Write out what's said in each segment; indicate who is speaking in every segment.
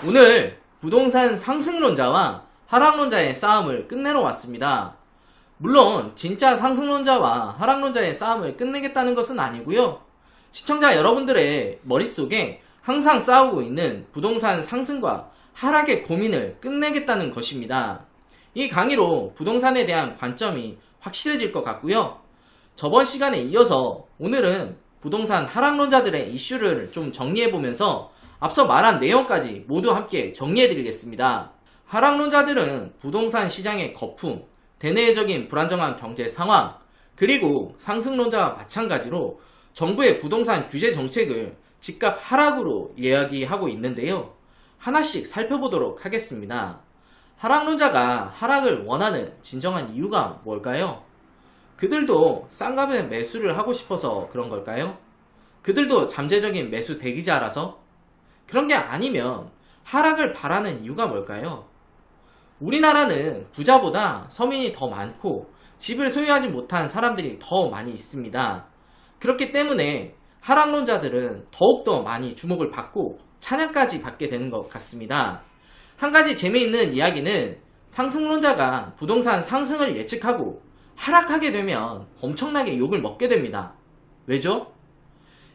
Speaker 1: 오늘 부동산 상승론자와 하락론자의 싸움을 끝내러 왔습니다. 물론 진짜 상승론자와 하락론자의 싸움을 끝내겠다는 것은 아니고요. 시청자 여러분들의 머릿속에 항상 싸우고 있는 부동산 상승과 하락의 고민을 끝내겠다는 것입니다. 이 강의로 부동산에 대한 관점이 확실해질 것 같고요. 저번 시간에 이어서 오늘은 부동산 하락론자들의 이슈를 좀 정리해보면서 앞서 말한 내용까지 모두 함께 정리해드리겠습니다. 하락론자들은 부동산 시장의 거품, 대내적인 불안정한 경제 상황, 그리고 상승론자와 마찬가지로 정부의 부동산 규제 정책을 집값 하락으로 이야기하고 있는데요. 하나씩 살펴보도록 하겠습니다. 하락론자가 하락을 원하는 진정한 이유가 뭘까요? 그들도 싼 값에 매수를 하고 싶어서 그런 걸까요? 그들도 잠재적인 매수 대기자라서? 그런 게 아니면 하락을 바라는 이유가 뭘까요? 우리나라는 부자보다 서민이 더 많고 집을 소유하지 못한 사람들이 더 많이 있습니다. 그렇기 때문에 하락론자들은 더욱더 많이 주목을 받고 찬양까지 받게 되는 것 같습니다. 한 가지 재미있는 이야기는 상승론자가 부동산 상승을 예측하고 하락하게 되면 엄청나게 욕을 먹게 됩니다. 왜죠?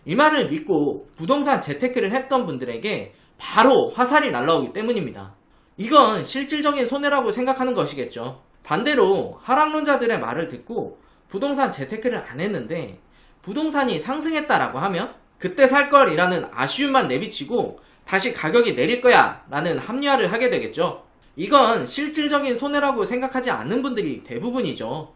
Speaker 1: 이 말을 믿고 부동산 재테크를 했던 분들에게 바로 화살이 날라오기 때문입니다. 이건 실질적인 손해라고 생각하는 것이겠죠. 반대로 하락론자들의 말을 듣고 부동산 재테크를 안 했는데 부동산이 상승했다라고 하면 그때 살 걸이라는 아쉬움만 내비치고 다시 가격이 내릴 거야 라는 합리화를 하게 되겠죠. 이건 실질적인 손해라고 생각하지 않는 분들이 대부분이죠.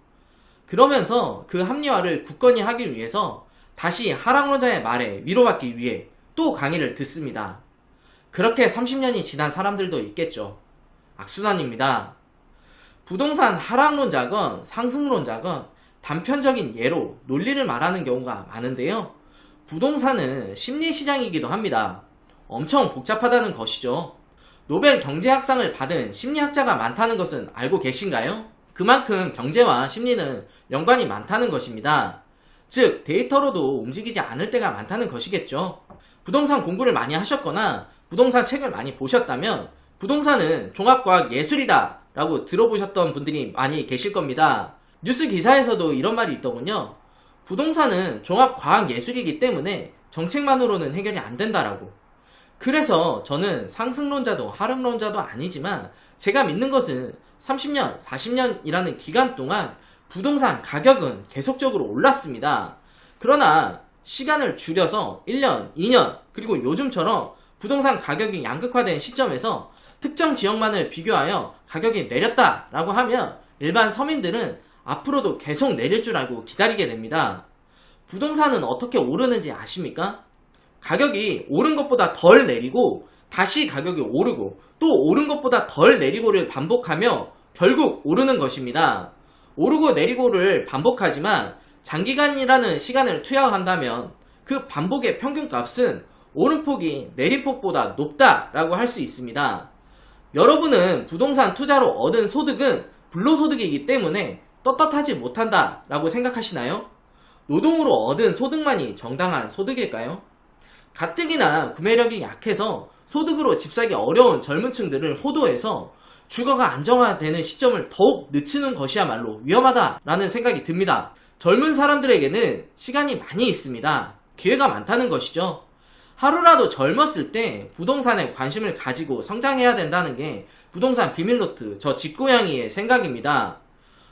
Speaker 1: 그러면서 그 합리화를 굳건히 하기 위해서 다시 하락론자의 말에 위로받기 위해 또 강의를 듣습니다. 그렇게 30년이 지난 사람들도 있겠죠. 악순환입니다. 부동산 하락론자건 상승론자건 단편적인 예로 논리를 말하는 경우가 많은데요. 부동산은 심리시장이기도 합니다. 엄청 복잡하다는 것이죠. 노벨 경제학상을 받은 심리학자가 많다는 것은 알고 계신가요? 그만큼 경제와 심리는 연관이 많다는 것입니다. 즉 데이터로도 움직이지 않을 때가 많다는 것이겠죠. 부동산 공부를 많이 하셨거나 부동산 책을 많이 보셨다면 부동산은 종합과학 예술이다 라고 들어보셨던 분들이 많이 계실 겁니다. 뉴스 기사에서도 이런 말이 있더군요. 부동산은 종합과학 예술이기 때문에 정책만으로는 해결이 안 된다라고. 그래서 저는 상승론자도 하락론자도 아니지만 제가 믿는 것은 30년, 40년이라는 기간 동안 부동산 가격은 계속적으로 올랐습니다. 그러나 시간을 줄여서 1년, 2년, 그리고 요즘처럼 부동산 가격이 양극화된 시점에서 특정 지역만을 비교하여 가격이 내렸다라고 하면 일반 서민들은 앞으로도 계속 내릴 줄 알고 기다리게 됩니다. 부동산은 어떻게 오르는지 아십니까? 가격이 오른 것보다 덜 내리고 다시 가격이 오르고 또 오른 것보다 덜 내리고를 반복하며 결국 오르는 것입니다. 오르고 내리고를 반복하지만 장기간이라는 시간을 투여한다면 그 반복의 평균값은 오름폭이 내림폭보다 높다라고 할 수 있습니다. 여러분은 부동산 투자로 얻은 소득은 불로소득이기 때문에 떳떳하지 못한다라고 생각하시나요? 노동으로 얻은 소득만이 정당한 소득일까요? 가뜩이나 구매력이 약해서 소득으로 집 사기 어려운 젊은 층들을 호도해서 주거가 안정화되는 시점을 더욱 늦추는 것이야말로 위험하다라는 생각이 듭니다. 젊은 사람들에게는 시간이 많이 있습니다. 기회가 많다는 것이죠. 하루라도 젊었을 때 부동산에 관심을 가지고 성장해야 된다는 게 부동산 비밀노트 저 집고양이의 생각입니다.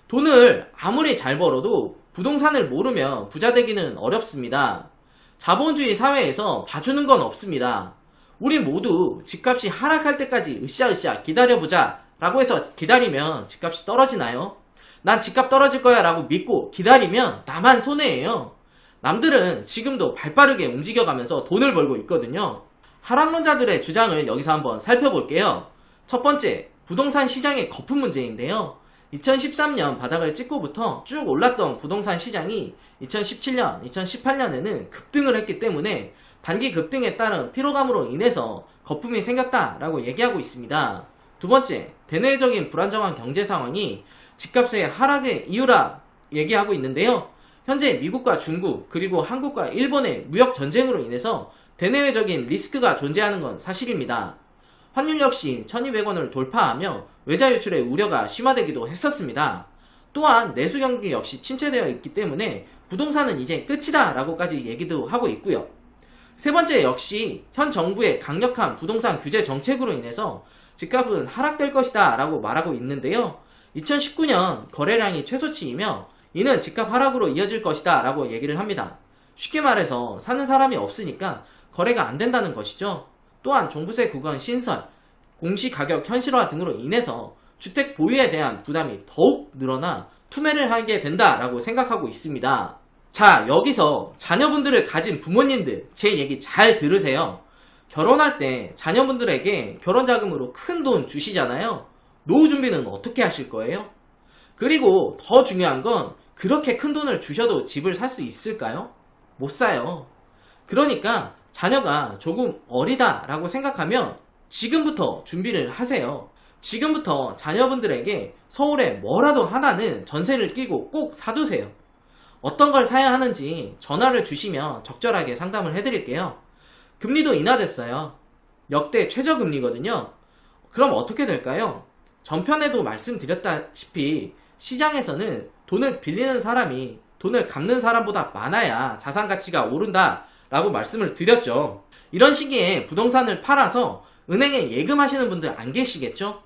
Speaker 1: 돈을 아무리 잘 벌어도 부동산을 모르면 부자 되기는 어렵습니다. 자본주의 사회에서 봐주는 건 없습니다. 우리 모두 집값이 하락할 때까지 으쌰으쌰 기다려보자 라고 해서 기다리면 집값이 떨어지나요? 난 집값 떨어질 거야 라고 믿고 기다리면 나만 손해예요. 남들은 지금도 발빠르게 움직여가면서 돈을 벌고 있거든요. 하락론자들의 주장을 여기서 한번 살펴볼게요. 첫 번째, 부동산 시장의 거품 문제인데요. 2013년 바닥을 찍고부터 쭉 올랐던 부동산 시장이 2017년, 2018년에는 급등을 했기 때문에 단기 급등에 따른 피로감으로 인해서 거품이 생겼다라고 얘기하고 있습니다. 두 번째, 대내적인 불안정한 경제 상황이 집값의 하락의 이유라 얘기하고 있는데요. 현재 미국과 중국 그리고 한국과 일본의 무역 전쟁으로 인해서 대내외적인 리스크가 존재하는 건 사실입니다. 환율 역시 1200원을 돌파하며 외자 유출의 우려가 심화되기도 했었습니다. 또한 내수 경기 역시 침체되어 있기 때문에 부동산은 이제 끝이다 라고까지 얘기도 하고 있고요. 세 번째 역시 현 정부의 강력한 부동산 규제 정책으로 인해서 집값은 하락될 것이다 라고 말하고 있는데요. 2019년 거래량이 최소치이며 이는 집값 하락으로 이어질 것이다 라고 얘기를 합니다. 쉽게 말해서 사는 사람이 없으니까 거래가 안 된다는 것이죠. 또한 종부세 구간 신설, 공시가격 현실화 등으로 인해서 주택 보유에 대한 부담이 더욱 늘어나 투매를 하게 된다라고 생각하고 있습니다. 자, 여기서 자녀분들을 가진 부모님들 제 얘기 잘 들으세요. 결혼할 때 자녀분들에게 결혼자금으로 큰 돈 주시잖아요. 노후 준비는 어떻게 하실 거예요? 그리고 더 중요한 건 그렇게 큰 돈을 주셔도 집을 살 수 있을까요? 못 사요. 그러니까 자녀가 조금 어리다라고 생각하면 지금부터 준비를 하세요. 지금부터 자녀분들에게 서울에 뭐라도 하나는 전세를 끼고 꼭 사두세요. 어떤 걸 사야 하는지 전화를 주시면 적절하게 상담을 해드릴게요. 금리도 인하됐어요. 역대 최저금리거든요. 그럼 어떻게 될까요? 전편에도 말씀드렸다시피 시장에서는 돈을 빌리는 사람이 돈을 갚는 사람보다 많아야 자산 가치가 오른다 라고 말씀을 드렸죠. 이런 시기에 부동산을 팔아서 은행에 예금하시는 분들 안 계시겠죠?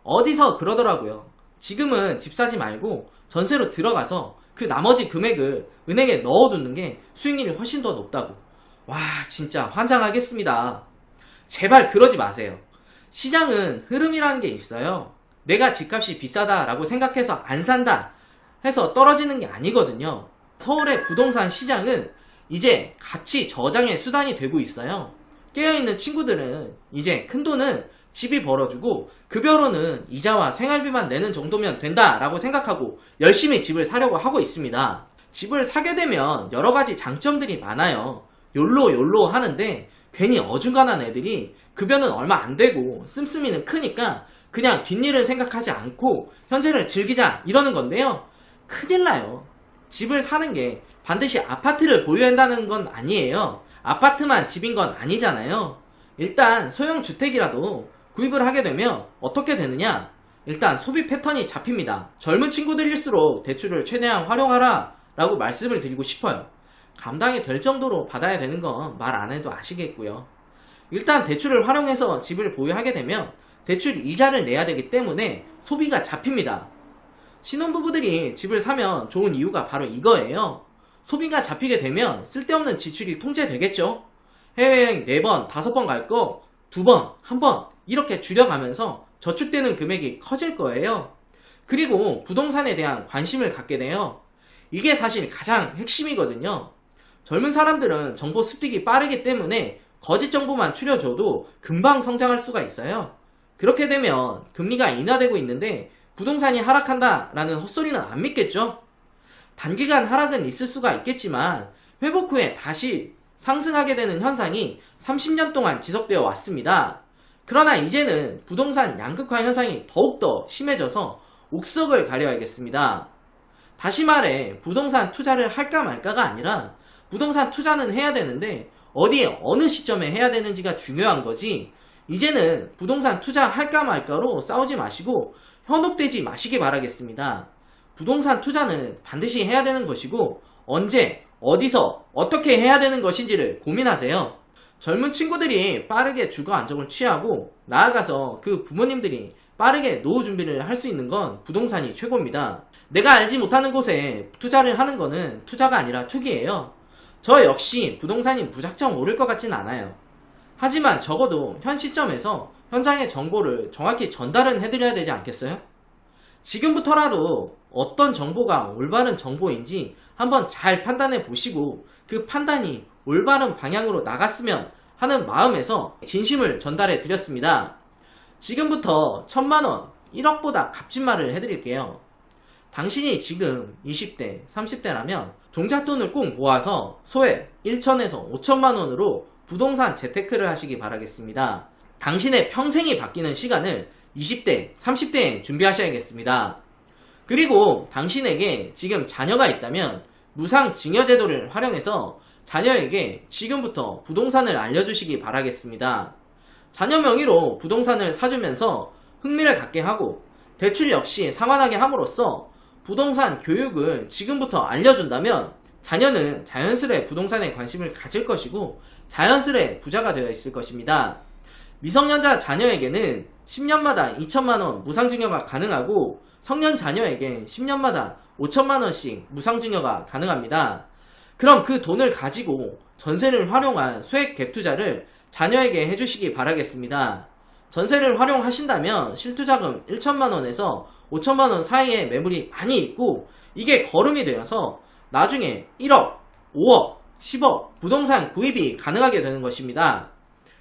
Speaker 1: 어디서 그러더라고요. 지금은 집 사지 말고 전세로 들어가서 그 나머지 금액을 은행에 넣어두는 게 수익률이 훨씬 더 높다고. 와, 진짜 환장하겠습니다. 제발 그러지 마세요. 시장은 흐름이라는 게 있어요. 내가 집값이 비싸다라고 생각해서 안 산다 해서 떨어지는 게 아니거든요. 서울의 부동산 시장은 이제 가치 저장의 수단이 되고 있어요. 깨어있는 친구들은 이제 큰돈은 집이 벌어주고 급여로는 이자와 생활비만 내는 정도면 된다라고 생각하고 열심히 집을 사려고 하고 있습니다. 집을 사게 되면 여러가지 장점들이 많아요. 욜로 하는데 괜히 어중간한 애들이 급여는 얼마 안 되고 씀씀이는 크니까 그냥 뒷일을 생각하지 않고 현재를 즐기자 이러는 건데요. 큰일 나요. 집을 사는 게 반드시 아파트를 보유해야 한다는 건 아니에요. 아파트만 집인 건 아니잖아요. 일단 소형주택이라도 구입을 하게 되면 어떻게 되느냐? 일단 소비 패턴이 잡힙니다. 젊은 친구들일수록 대출을 최대한 활용하라 라고 말씀을 드리고 싶어요. 감당이 될 정도로 받아야 되는 건 말 안 해도 아시겠고요. 일단 대출을 활용해서 집을 보유하게 되면 대출 이자를 내야 되기 때문에 소비가 잡힙니다. 신혼부부들이 집을 사면 좋은 이유가 바로 이거예요. 소비가 잡히게 되면 쓸데없는 지출이 통제되겠죠. 해외여행 4번, 5번 갈 거 2번, 1번 이렇게 줄여가면서 저축되는 금액이 커질 거예요. 그리고 부동산에 대한 관심을 갖게 돼요. 이게 사실 가장 핵심이거든요. 젊은 사람들은 정보 습득이 빠르기 때문에 거짓 정보만 추려줘도 금방 성장할 수가 있어요. 그렇게 되면 금리가 인하되고 있는데 부동산이 하락한다라는 헛소리는 안 믿겠죠? 단기간 하락은 있을 수가 있겠지만 회복 후에 다시 상승하게 되는 현상이 30년 동안 지속되어 왔습니다. 그러나 이제는 부동산 양극화 현상이 더욱더 심해져서 옥석을 가려야겠습니다. 다시 말해 부동산 투자를 할까 말까가 아니라 부동산 투자는 해야 되는데 어디에 어느 시점에 해야 되는지가 중요한 거지. 이제는 부동산 투자 할까 말까로 싸우지 마시고 현혹되지 마시기 바라겠습니다. 부동산 투자는 반드시 해야 되는 것이고 언제, 어디서, 어떻게 해야 되는 것인지를 고민하세요. 젊은 친구들이 빠르게 주거 안정을 취하고 나아가서 그 부모님들이 빠르게 노후 준비를 할 수 있는 건 부동산이 최고입니다. 내가 알지 못하는 곳에 투자를 하는 거는 투자가 아니라 투기예요. 저 역시 부동산이 무작정 오를 것 같진 않아요. 하지만 적어도 현 시점에서 현장의 정보를 정확히 전달은 해드려야 되지 않겠어요? 지금부터라도 어떤 정보가 올바른 정보인지 한번 잘 판단해 보시고 그 판단이 올바른 방향으로 나갔으면 하는 마음에서 진심을 전달해 드렸습니다. 지금부터 1000만원, 1억보다 값진 말을 해드릴게요. 당신이 지금 20대, 30대라면 종잣돈을 꼭 모아서 소액 1천에서 5천만원으로 부동산 재테크를 하시기 바라겠습니다. 당신의 평생이 바뀌는 시간을 20대, 30대에 준비하셔야겠습니다. 그리고 당신에게 지금 자녀가 있다면 무상증여제도를 활용해서 자녀에게 지금부터 부동산을 알려주시기 바라겠습니다. 자녀 명의로 부동산을 사주면서 흥미를 갖게 하고 대출 역시 상환하게 함으로써 부동산 교육을 지금부터 알려준다면 자녀는 자연스레 부동산에 관심을 가질 것이고 자연스레 부자가 되어 있을 것입니다. 미성년자 자녀에게는 10년마다 2천만원 무상증여가 가능하고 성년 자녀에겐 10년마다 5천만원씩 무상증여가 가능합니다. 그럼 그 돈을 가지고 전세를 활용한 소액 갭 투자를 자녀에게 해주시기 바라겠습니다. 전세를 활용하신다면 실투자금 1천만원에서 5천만원 사이에 매물이 많이 있고 이게 거름이 되어서 나중에 1억, 5억, 10억 부동산 구입이 가능하게 되는 것입니다.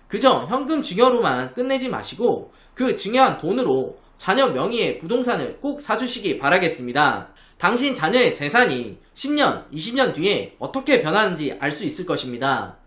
Speaker 1: 그저 현금 증여로만 끝내지 마시고 그 증여한 돈으로 자녀 명의의 부동산을 꼭 사주시기 바라겠습니다. 당신 자녀의 재산이 10년, 20년 뒤에 어떻게 변하는지 알 수 있을 것입니다.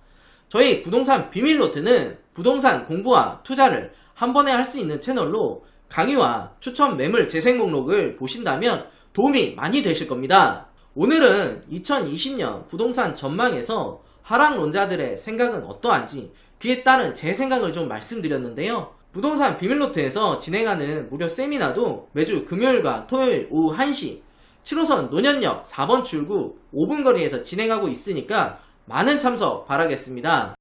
Speaker 1: 저희 부동산 비밀노트는 부동산 공부와 투자를 한 번에 할 수 있는 채널로 강의와 추천 매물 재생 목록을 보신다면 도움이 많이 되실 겁니다. 오늘은 2020년 부동산 전망에서 하락론자들의 생각은 어떠한지 그에 따른 제 생각을 좀 말씀드렸는데요. 부동산 비밀노트에서 진행하는 무료 세미나도 매주 금요일과 토요일 오후 1시 7호선 논현역 4번 출구 5분 거리에서 진행하고 있으니까 많은 참석 바라겠습니다.